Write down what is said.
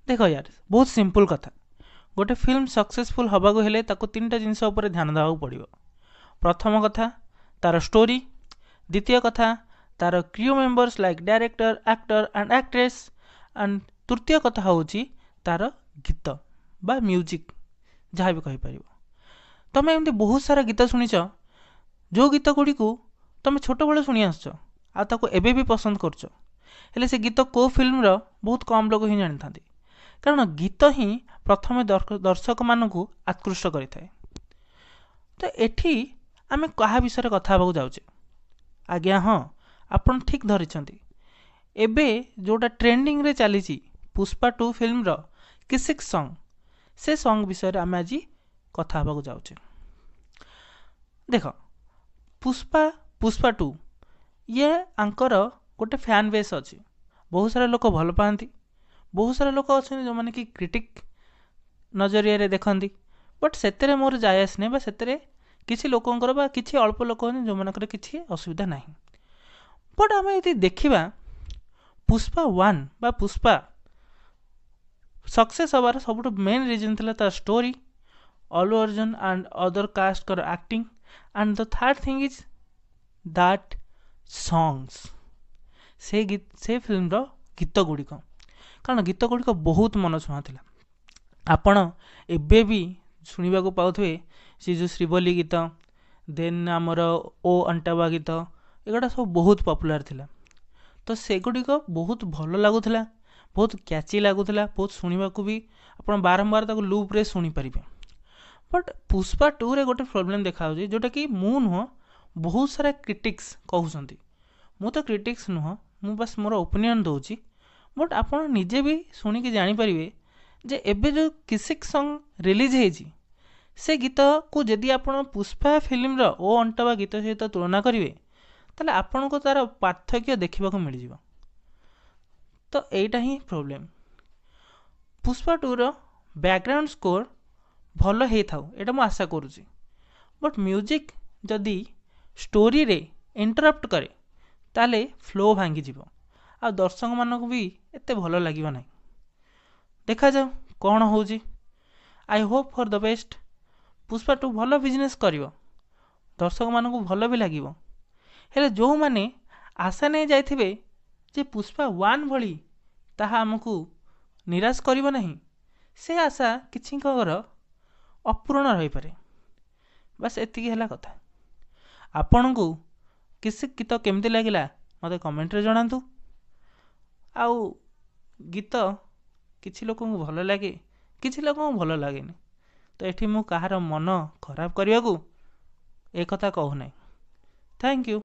देख यार बहुत सिंपल कथा गोटे फिल्म सक्सेसफुल हवा को हेले ताको तीन टा जिनस उपर ध्यान देवा पड़ो। प्रथम कथा तार स्टोरी, द्वितीय कथा तार crew members like director actor and actress and तृतीय कथा हूँ तार गीत बा म्यूजिक जहाँ भी कहीपर। तुम एमती बहुत सारा गीत शुणिच जो गीत गुड़ी को तुम छोट बेलू शुणी आसको एबे भी पसंद करछ, हेले से गीत को फिल्म रो बहुत कम लोग ही जानी था, कारण गीत ही प्रथम दर्शक मानू आकृष्ट करें। तो एठी आमे कहा विषय कथा होगा जाऊे। आज्ञा हाँ आपन ठीक धरिछंती। एबे जोटा ट्रेंडिंग रे चली पुष्पा 2 फिल्म रो किसिक सॉन्ग, से सॉन्ग विषय आमे आज कथा होगा जाऊे। देख पुष्पा 2 ये आंकर गोटे फैन बेस अच्छी, बहुत सारा लोक भल पाती, बहुत सारा लोक अच्छा जो मैंने कि क्रिटिक नजरिया देखती, बट से मोर जाए आसने से किसी लोकंर बा किसी अल्प लोक जो मनकर किसी असुविधा ना। बट आम यदि देखा पुष्पा 1 बा पुष्पा सक्सेस हबार सब मेन रिजन था तार story, Allu Arjun and other cast कर acting and the third thing is that songs, से फिल्म रो गीत गुड़िक, कारण गीत गुड़िक बहुत मन छुआ था। आपण एबे भी शुणा पाथे से जो श्रीवली गीत, देन आमर ओ अंटावा गीत, एगुड़ा सब बहुत पॉपुलर थिला। तो सेगुड़िक बहुत भल लगुला, बहुत कैची लगुला, बहुत शुणा भी आप बारंबार तक लूप रे शुणी पारे। बट पुष्पा 2 रे गोटे प्रॉब्लम देखा जोटा कि मु नुह बहुत सारा क्रिटिक्स कहते, मु तो क्रिटिक्स नुह, मु बस मोर ओपिनियन दूची। बट आप निजे भी शुणिकी जानीपारे जे एबे जो किसिक सॉन्ग रिलीज होती से गीत को जदि आप पुष्पा फिल्म रो ओ अंटवा गीत सहित तुलना करेंगे ताले आपन को तार पार्थक्य देखा मिल जाव। तो यहीटा ही प्रोब्लेम। पुष्पा 2 रो बैकग्राउंड स्कोर भल हो था यहाँ मुझे आशा करुँची, बट म्यूजिक जदि स्टोरी रे इंटरप्ट करे ताले फ्लो भांगी जीव आ दर्शक मानक भी एते भल लगे ना। देखा जाओ कौन हो। I hope for the best. Pushpa 2 भल बिजनेस करिवो, दर्शक मानक भल भी लगे, हेले जो माने आशा नहीं जाइथिबे जे पुष्पा 1 भली ताहा आमको निराश करिवो नहीं, से आशा किछिकर अपूर्ण रही पारे। बस एतिकी है कथा। आपण को किसी गीत केमती लगिला मते कमेंट रे जणातु। आउ गीत किछि लोक भल लगे, किछि लोक भल लगे। तो एठी मु कहार मन खराब करने को एक कथा कहू ना। Thank you.